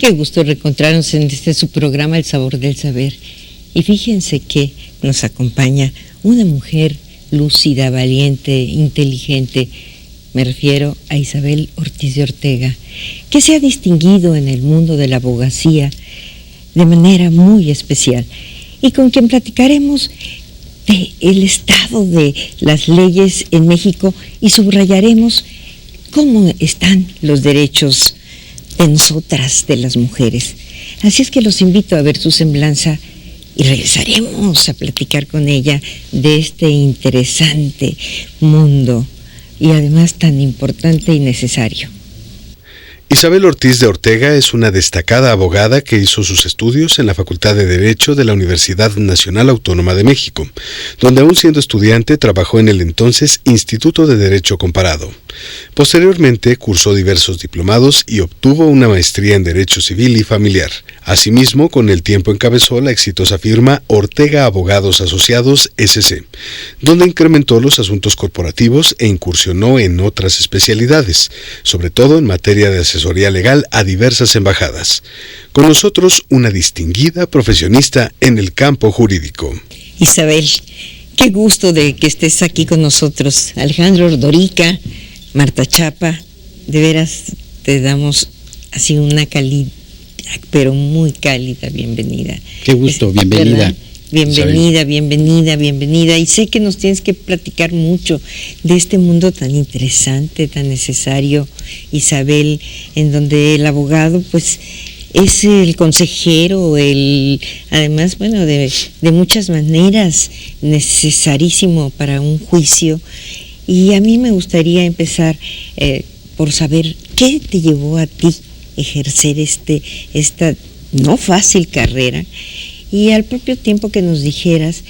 Qué gusto reencontrarnos en su programa El Sabor del Saber. Y fíjense que nos acompaña una mujer lúcida, valiente, inteligente. Me refiero a Isabel Ortiz de Ortega, que se ha distinguido en el mundo de la abogacía de manera muy especial y con quien platicaremos del estado de las leyes en México y subrayaremos cómo están los derechos de nosotras, de las mujeres. Así es que los invito a ver su semblanza y regresaremos a platicar con ella de este interesante mundo y además tan importante y necesario. Isabel Ortiz de Ortega es una destacada abogada que hizo sus estudios en la Facultad de Derecho de la Universidad Nacional Autónoma de México, donde aún siendo estudiante trabajó en el entonces Instituto de Derecho Comparado. Posteriormente cursó diversos diplomados y obtuvo una maestría en Derecho Civil y Familiar. Asimismo, con el tiempo encabezó la exitosa firma Ortega Abogados Asociados S.C., donde incrementó los asuntos corporativos e incursionó en otras especialidades, sobre todo en materia de asesoría legal a diversas embajadas. Con nosotros, una distinguida profesionista en el campo jurídico. Isabel, qué gusto de que estés aquí con nosotros. Alejandro Ordorica, Marta Chapa, de veras te damos así una cálida, pero muy cálida bienvenida. Qué gusto, bienvenida. ¿Verdad? Bienvenida. Y sé que nos tienes que platicar mucho de este mundo tan interesante, tan necesario, Isabel, en donde el abogado, pues, es el consejero, además, bueno, de muchas maneras, necesarísimo para un juicio. Y a mí me gustaría empezar por saber qué te llevó a ti ejercer esta no fácil carrera, y al propio tiempo que nos dijeras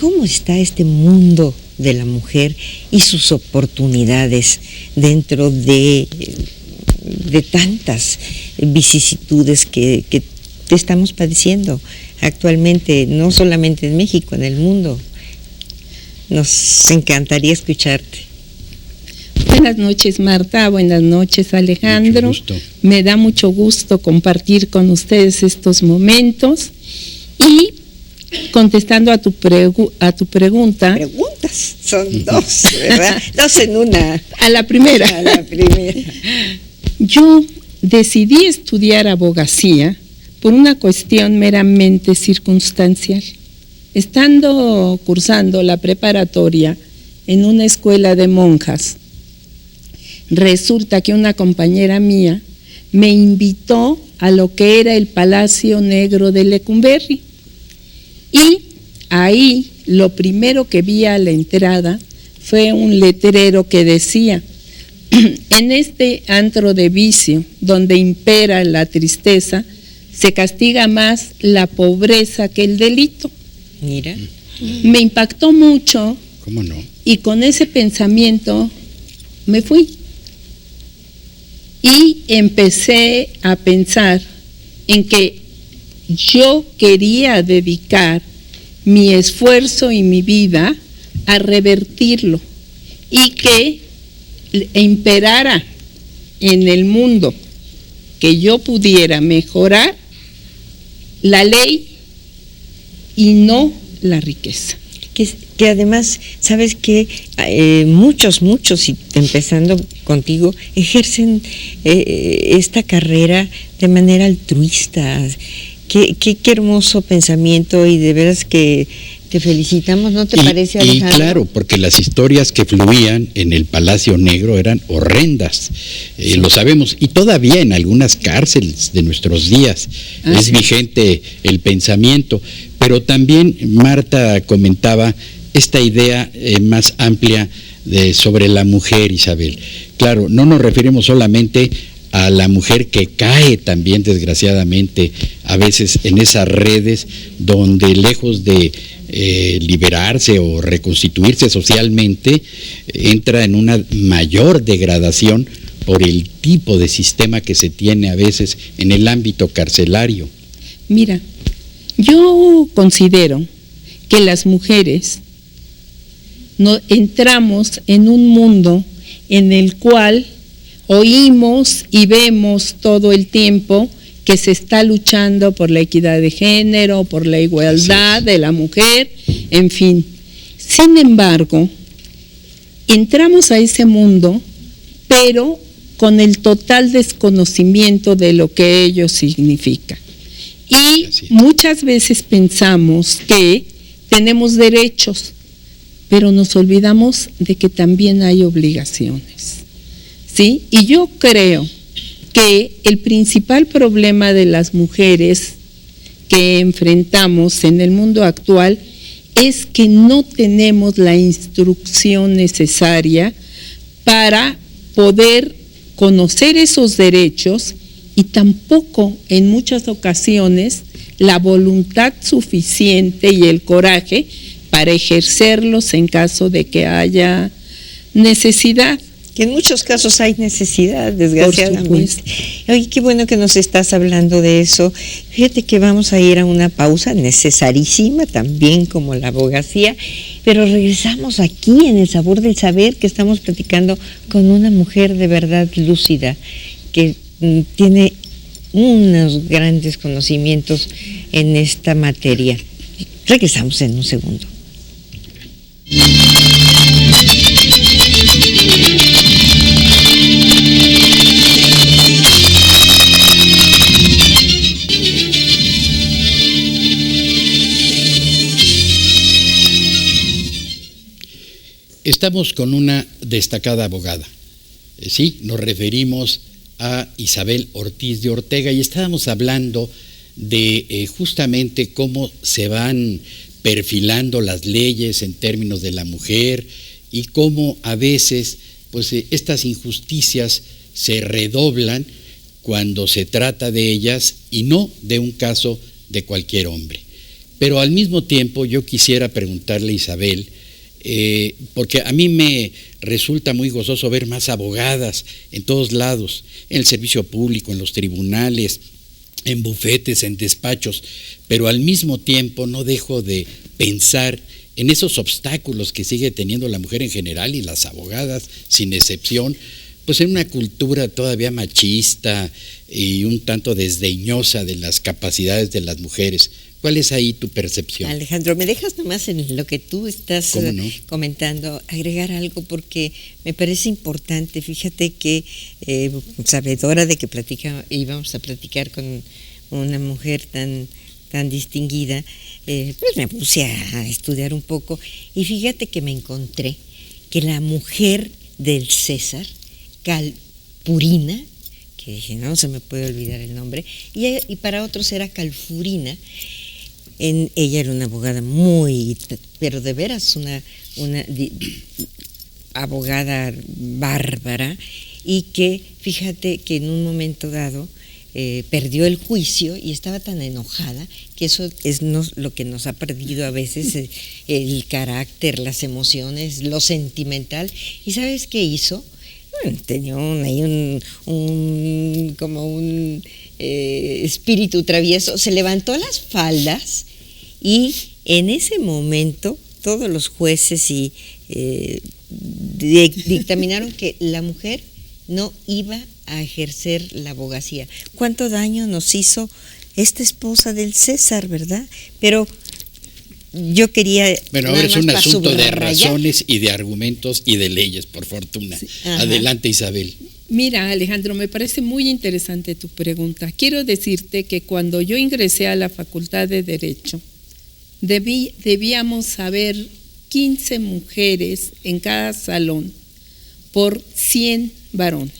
cómo está este mundo de la mujer y sus oportunidades dentro de tantas vicisitudes que estamos padeciendo actualmente, no solamente en México, en el mundo. Nos encantaría escucharte. Buenas noches, Marta. Buenas noches, Alejandro. Me da mucho gusto compartir con ustedes estos momentos. Y contestando a tu pregunta. Preguntas, son dos, ¿verdad? Dos en una. A la primera. Yo decidí estudiar abogacía por una cuestión meramente circunstancial. Estando cursando la preparatoria en una escuela de monjas, resulta que una compañera mía me invitó a lo que era el Palacio Negro de Lecumberri. Y ahí lo primero que vi a la entrada fue un letrero que decía: en este antro de vicio, donde impera la tristeza, se castiga más la pobreza que el delito. Mira. Me impactó mucho. ¿Cómo no? Y con ese pensamiento me fui. Y empecé a pensar en que yo quería dedicar mi esfuerzo y mi vida a revertirlo y que imperara en el mundo, que yo pudiera mejorar la ley y no la riqueza. Que además, sabes que muchos, y empezando contigo, ejercen esta carrera de manera altruista. Qué hermoso pensamiento, y de veras que te felicitamos, ¿no te parece, Alejandro? Y claro, porque las historias que fluían en el Palacio Negro eran horrendas, lo sabemos, y todavía en algunas cárceles de nuestros días es vigente el pensamiento, pero también Marta comentaba esta idea más amplia sobre la mujer, Isabel. Claro, no nos referimos solamente a la mujer que cae también, desgraciadamente, a veces en esas redes donde, lejos de liberarse o reconstituirse socialmente, entra en una mayor degradación por el tipo de sistema que se tiene a veces en el ámbito carcelario. Mira, yo considero que las mujeres entramos en un mundo en el cual oímos y vemos todo el tiempo que se está luchando por la equidad de género, por la igualdad de la mujer, en fin. Sin embargo, entramos a ese mundo, pero con el total desconocimiento de lo que ello significa. Y muchas veces pensamos que tenemos derechos, pero nos olvidamos de que también hay obligaciones, ¿sí? Y yo creo que el principal problema de las mujeres que enfrentamos en el mundo actual es que no tenemos la instrucción necesaria para poder conocer esos derechos y tampoco en muchas ocasiones la voluntad suficiente y el coraje para ejercerlos en caso de que haya necesidad. Que en muchos casos hay necesidad, desgraciadamente. Oye, qué bueno que nos estás hablando de eso. Fíjate que vamos a ir a una pausa necesarísima, también como la abogacía, pero regresamos aquí en El Sabor del Saber, que estamos platicando con una mujer de verdad lúcida, que tiene unos grandes conocimientos en esta materia. Regresamos en un segundo. Estamos con una destacada abogada. Sí, nos referimos a Isabel Ortiz de Ortega y estábamos hablando de justamente cómo se van perfilando las leyes en términos de la mujer y cómo a veces pues estas injusticias se redoblan cuando se trata de ellas y no de un caso de cualquier hombre. Pero al mismo tiempo yo quisiera preguntarle a Isabel, porque a mí me resulta muy gozoso ver más abogadas en todos lados, en el servicio público, en los tribunales, en bufetes, en despachos, pero al mismo tiempo no dejo de pensar en esos obstáculos que sigue teniendo la mujer en general y las abogadas sin excepción, pues en una cultura todavía machista y un tanto desdeñosa de las capacidades de las mujeres. ¿Cuál es ahí tu percepción? Alejandro, ¿me dejas nomás en lo que tú estás comentando agregar algo? Porque me parece importante. Fíjate que sabedora de que íbamos a platicar con una mujer tan distinguida, pues me puse a estudiar un poco y fíjate que me encontré que la mujer del César, Calpurina, que dije, no se me puede olvidar el nombre, y para otros era Calfurina. Ella era una abogada pero de veras una abogada bárbara, y que fíjate que en un momento dado perdió el juicio y estaba tan enojada que eso es lo que nos ha perdido a veces, el carácter, las emociones, lo sentimental. ¿Y sabes qué hizo? Bueno, tenía ahí un espíritu travieso, se levantó las faldas y en ese momento todos los jueces dictaminaron que la mujer no iba a ejercer la abogacía. ¿Cuánto daño nos hizo esta esposa del César, verdad? Pero yo quería... Bueno, ahora es un asunto de razones y de argumentos y de leyes, por fortuna. Sí. Adelante, Isabel. Mira, Alejandro, me parece muy interesante tu pregunta. Quiero decirte que cuando yo ingresé a la Facultad de Derecho, debíamos haber 15 mujeres en cada salón por 100 varones.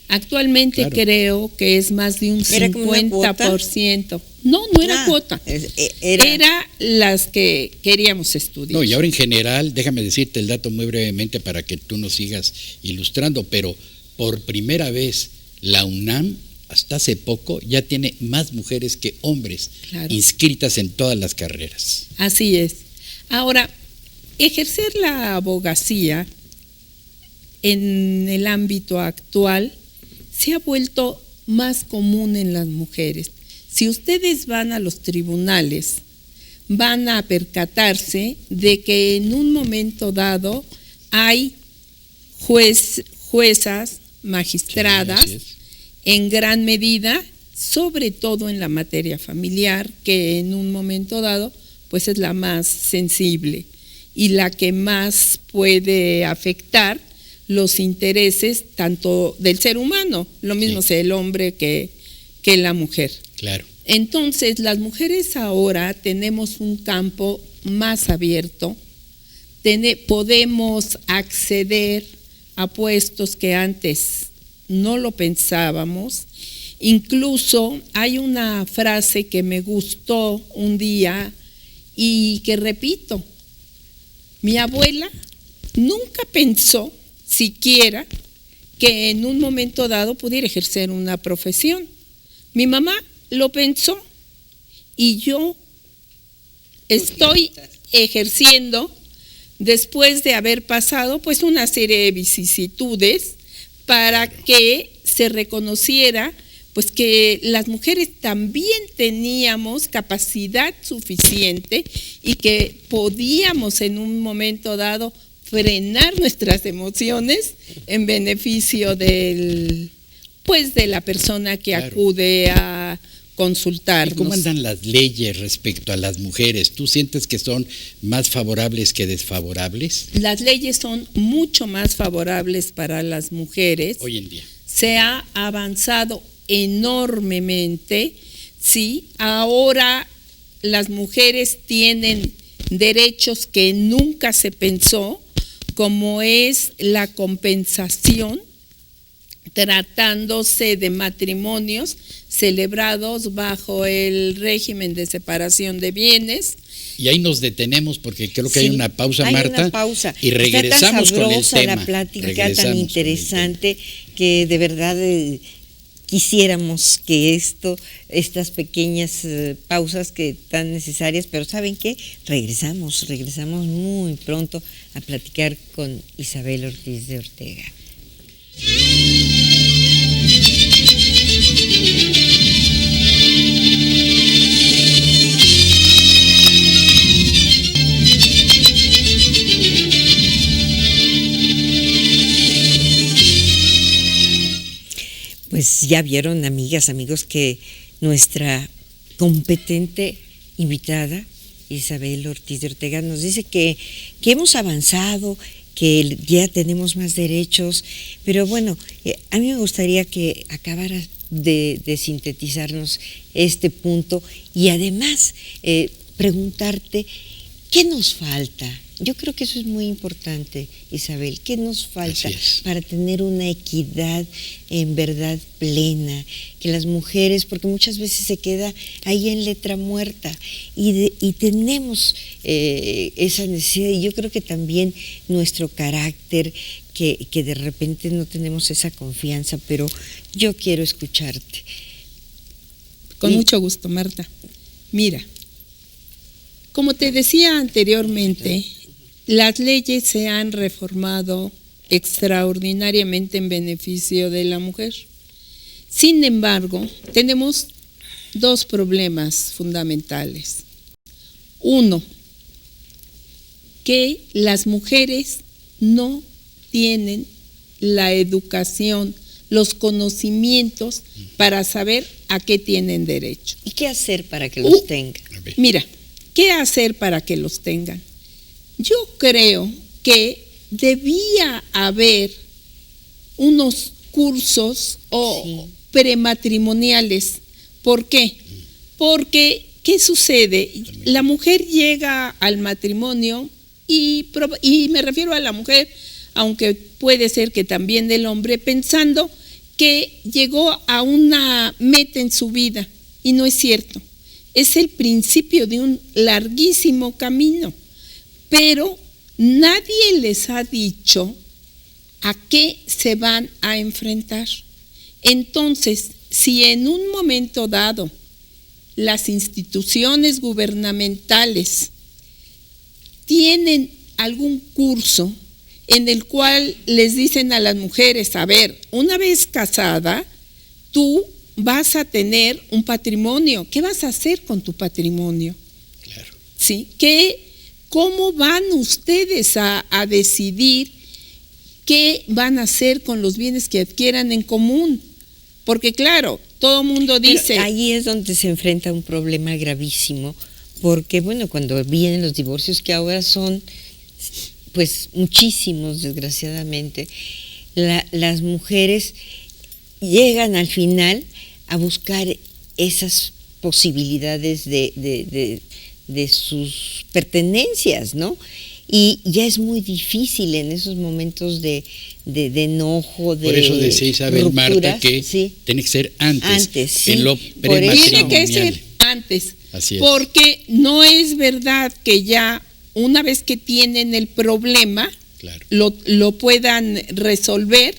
Actualmente claro, creo que es más de un 50%. No era cuota. Era las que queríamos estudiar. No, y ahora en general, déjame decirte el dato muy brevemente para que tú nos sigas ilustrando, pero por primera vez la UNAM, hasta hace poco, ya tiene más mujeres que hombres inscritas en todas las carreras. Así es. Ahora, ejercer la abogacía en el ámbito actual se ha vuelto más común en las mujeres. Si ustedes van a los tribunales, van a percatarse de que en un momento dado hay juezas, magistradas, en gran medida sobre todo en la materia familiar, que en un momento dado pues es la más sensible y la que más puede afectar los intereses tanto del ser humano, lo mismo sea el hombre que la mujer. Claro. Entonces, las mujeres ahora tenemos un campo más abierto, podemos acceder a puestos que antes no lo pensábamos. Incluso hay una frase que me gustó un día y que repito, mi abuela nunca pensó siquiera que en un momento dado pudiera ejercer una profesión. Mi mamá lo pensó y yo estoy ejerciendo después de haber pasado pues una serie de vicisitudes para que se reconociera pues que las mujeres también teníamos capacidad suficiente y que podíamos en un momento dado frenar nuestras emociones en beneficio de la persona que acude a consultarnos. ¿Y cómo andan las leyes respecto a las mujeres? ¿Tú sientes que son más favorables que desfavorables? Las leyes son mucho más favorables para las mujeres. Hoy en día. Se ha avanzado enormemente, sí. Ahora las mujeres tienen derechos que nunca se pensó, como es la compensación tratándose de matrimonios celebrados bajo el régimen de separación de bienes. Y ahí nos detenemos porque creo que hay una pausa, Marta. Una pausa. Y regresamos con el tema. La plática tan interesante que de verdad quisiéramos que estas pequeñas pausas que tan necesarias, pero ¿saben qué? Regresamos muy pronto a platicar con Isabel Ortiz de Ortega. Pues ya vieron, amigas, amigos, que nuestra competente invitada, Isabel Ortiz de Ortega, nos dice que hemos avanzado, que ya tenemos más derechos, pero bueno, a mí me gustaría que acabara de sintetizarnos este punto y además preguntarte, ¿qué nos falta? Yo creo que eso es muy importante, Isabel. ¿Qué nos falta para tener una equidad en verdad plena? Que las mujeres, porque muchas veces se queda ahí en letra muerta y tenemos esa necesidad. Y yo creo que también nuestro carácter, que de repente no tenemos esa confianza, pero yo quiero escucharte. Con mucho gusto, Marta. Mira, como te decía anteriormente, las leyes se han reformado extraordinariamente en beneficio de la mujer. Sin embargo, tenemos dos problemas fundamentales. Uno, que las mujeres no tienen la educación, los conocimientos para saber a qué tienen derecho. ¿Y qué hacer para que los tengan? Mira, ¿qué hacer para que los tengan? Yo creo que debía haber unos cursos prematrimoniales. ¿Por qué? Porque, ¿qué sucede? La mujer llega al matrimonio y me refiero a la mujer, aunque puede ser que también del hombre, pensando que llegó a una meta en su vida, y no es cierto. Es el principio de un larguísimo camino. Pero nadie les ha dicho a qué se van a enfrentar. Entonces, si en un momento dado las instituciones gubernamentales tienen algún curso en el cual les dicen a las mujeres, a ver, una vez casada, tú vas a tener un patrimonio. ¿Qué vas a hacer con tu patrimonio? Claro. ¿Sí? ¿Cómo van ustedes a decidir qué van a hacer con los bienes que adquieran en común? Porque claro, todo mundo dice. Pero ahí es donde se enfrenta un problema gravísimo, porque bueno, cuando vienen los divorcios, que ahora son pues muchísimos, desgraciadamente, las mujeres llegan al final a buscar esas posibilidades de sus pertenencias, ¿no? Y ya es muy difícil en esos momentos de enojo, de por eso decía Isabel rupturas, Marta que sí, tiene que ser antes sí, en lo por eso. Tiene que prematrimonial. ser antes. Así es. Porque no es verdad que ya una vez que tienen el problema, Claro. lo puedan resolver.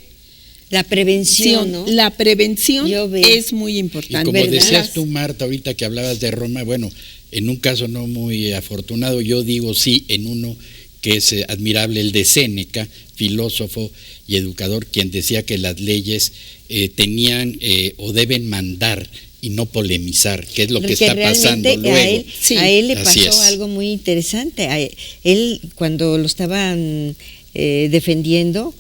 La prevención, ¿no? La prevención Yo veo. es muy Y importante. como ¿verdad? decías tú, Marta, ahorita que hablabas de Roma, bueno, en un caso no muy afortunado, yo digo sí, en uno que es admirable, el de Séneca, filósofo y educador, quien decía que las leyes tenían o deben mandar y no polemizar, que es lo que está pasando luego. A él le Así pasó es. algo muy interesante. Él, cuando lo estaban defendiendo,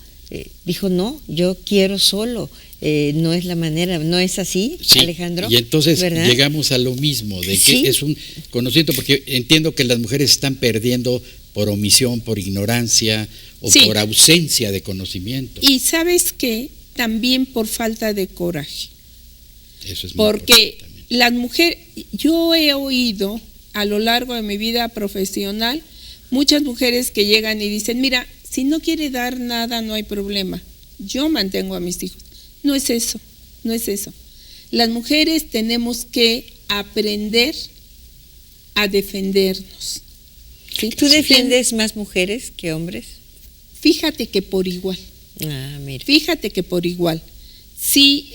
dijo, no, yo quiero solo. No es la manera, ¿no es así, Sí, Alejandro? y entonces ¿verdad? llegamos a lo mismo, de que Sí. es un conocimiento, porque entiendo que las mujeres están perdiendo por omisión, por ignorancia o Sí. por ausencia de conocimiento. Y sabes que también por falta de coraje. Eso es muy Porque importante también. las mujeres, yo he oído a lo largo de mi vida profesional muchas mujeres que llegan y dicen, mira, si no quiere dar nada no hay problema, yo mantengo a mis hijos. No es eso, no es eso. Las mujeres tenemos que aprender a defendernos. ¿sí? ¿Tú defiendes más mujeres que hombres? Fíjate que por igual. Ah, mira. Fíjate que por igual. Sí,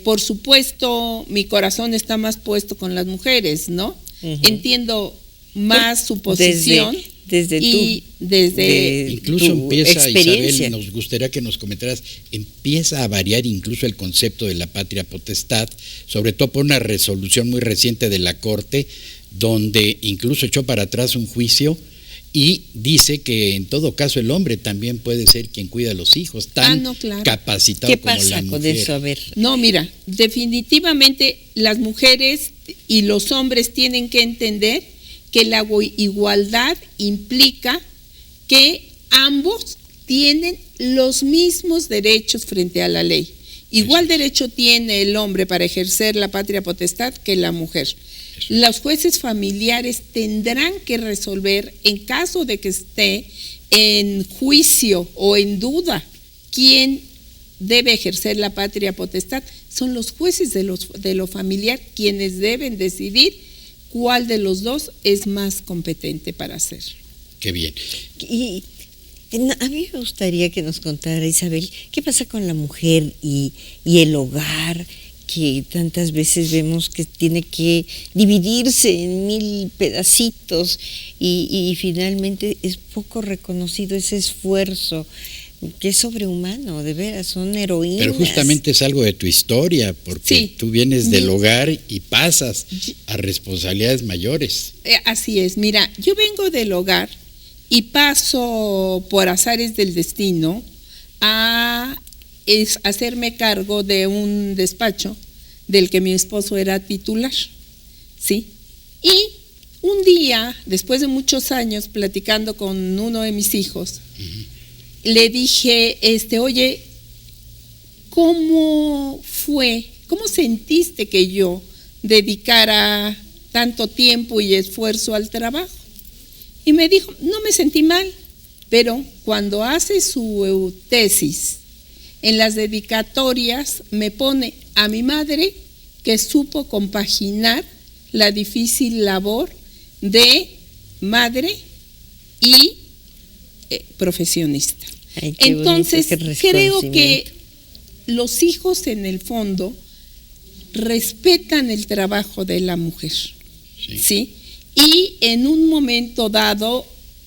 por supuesto, mi corazón está más puesto con las mujeres, ¿no? Ujú. Entiendo más su posición. Desde Incluso tu empieza, experiencia. Isabel, nos gustaría que nos comentaras, empieza a variar incluso el concepto de la patria potestad, sobre todo por una resolución muy reciente de la Corte, donde incluso echó para atrás un juicio y dice que en todo caso el hombre también puede ser quien cuida a los hijos, tan no, claro. capacitado ¿Qué como pasa la con mujer. eso? A ver. No, mira, definitivamente las mujeres y los hombres tienen que entender que la igualdad implica que ambos tienen los mismos derechos frente a la ley. Igual derecho tiene el hombre para ejercer la patria potestad que la mujer. Los jueces familiares tendrán que resolver, en caso de que esté en juicio o en duda quién debe ejercer la patria potestad, son los jueces de lo familiar quienes deben decidir cuál de los dos es más competente para hacerlo. Qué bien. Y a mí me gustaría que nos contara, Isabel, qué pasa con la mujer y el hogar, que tantas veces vemos que tiene que dividirse en 1000 pedacitos y finalmente es poco reconocido ese esfuerzo, que es sobrehumano, de veras, son heroínas. Pero justamente es algo de tu historia, porque Sí. tú vienes del hogar y pasas a responsabilidades mayores. Así es, mira, yo vengo del hogar y paso por azares del destino a hacerme cargo de un despacho del que mi esposo era titular, ¿sí? Y un día, después de muchos años platicando con uno de mis hijos, le dije, oye, ¿cómo sentiste que yo dedicara tanto tiempo y esfuerzo al trabajo? Y me dijo, no me sentí mal, pero cuando hace su tesis, en las dedicatorias me pone a mi madre que supo compaginar la difícil labor de madre y profesionista. Ay, qué Entonces, bonito, qué creo que reconocimiento. los hijos en el fondo respetan el trabajo de la mujer, ¿sí? Y en un momento dado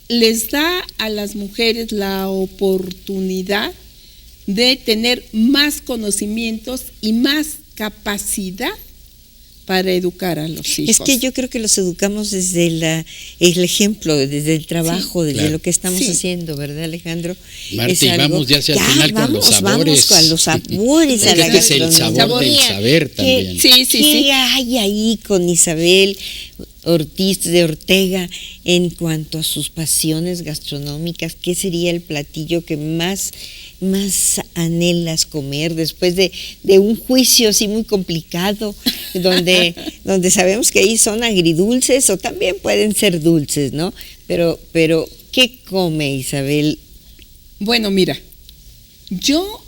les da a las mujeres la oportunidad de tener más conocimientos y más capacidad para educar a los hijos. Es que yo creo que los educamos desde el ejemplo, desde el trabajo, desde claro. lo que estamos haciendo, ¿verdad, Alejandro? Marta, y vamos ya hacia el final con los sabores. Vamos con los sabores. Porque este es el sabor del saber también. ¿Qué hay ahí con Isabel Ortiz de Ortega en cuanto a sus pasiones gastronómicas? ¿Qué sería el platillo que más anhelas comer después de un juicio así muy complicado, donde sabemos que ahí son agridulces o también pueden ser dulces, ¿no? Pero ¿qué come Isabel? Bueno, mira, yo,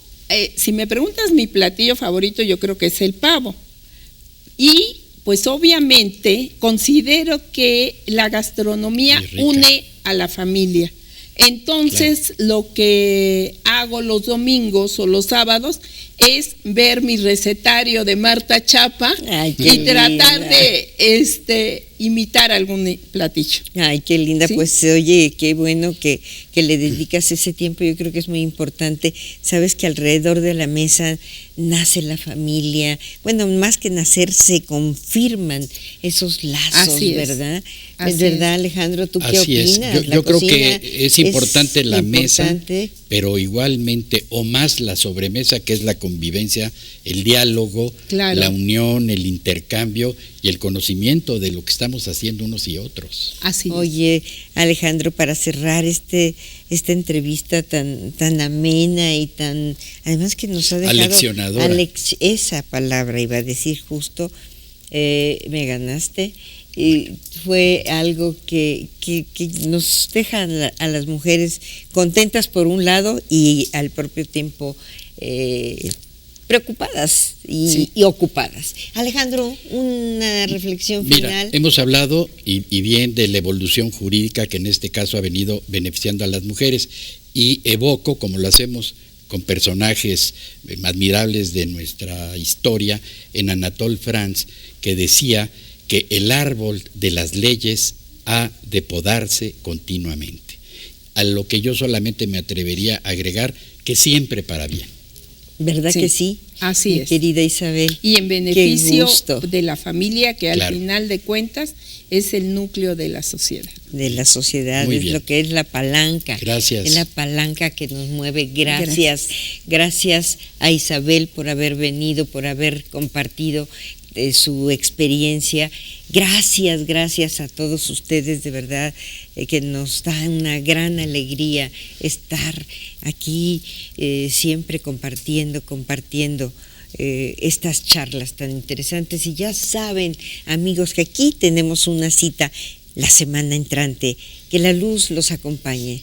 si me preguntas mi platillo favorito, yo creo que es el pavo. Y pues obviamente considero que la gastronomía une a la familia. Entonces, lo que hago los domingos o los sábados es ver mi recetario de Marta Chapa y tratar de imitar algún platillo. Ay, qué linda, ¿sí? Pues oye, qué bueno que le dedicas ese tiempo, yo creo que es muy importante. Sabes que alrededor de la mesa nace la familia, bueno, más que nacer, se confirman esos lazos, ¿verdad? ¿Es verdad, Alejandro? ¿Tú qué opinas? Yo creo que es importante la mesa, pero igualmente, o más la sobremesa, que es la convivencia, el diálogo, la unión, el intercambio y el conocimiento de lo que estamos haciendo unos y otros. Así es. Oye, Alejandro, para cerrar esta entrevista tan amena y tan, además que nos ha dejado aleccionadora. Esa palabra iba a decir justo, me ganaste. Y fue algo que nos deja a las mujeres contentas por un lado y al propio tiempo preocupadas y ocupadas. Alejandro, una reflexión final. Mira, hemos hablado y bien de la evolución jurídica que en este caso ha venido beneficiando a las mujeres, y evoco, como lo hacemos con personajes admirables de nuestra historia, en Anatole France, que decía que el árbol de las leyes ha de podarse continuamente. A lo que yo solamente me atrevería a agregar que siempre para bien. ¿Verdad que sí? Así es. Querida Isabel. Y en beneficio de la familia, que al final de cuentas es el núcleo de la sociedad. De la sociedad, es lo que es la palanca. Gracias. Es la palanca que nos mueve. Gracias a Isabel por haber venido, por haber compartido su experiencia. Gracias a todos ustedes, de verdad, que nos da una gran alegría estar aquí siempre compartiendo estas charlas tan interesantes. Y ya saben, amigos, que aquí tenemos una cita la semana entrante. Que la luz los acompañe.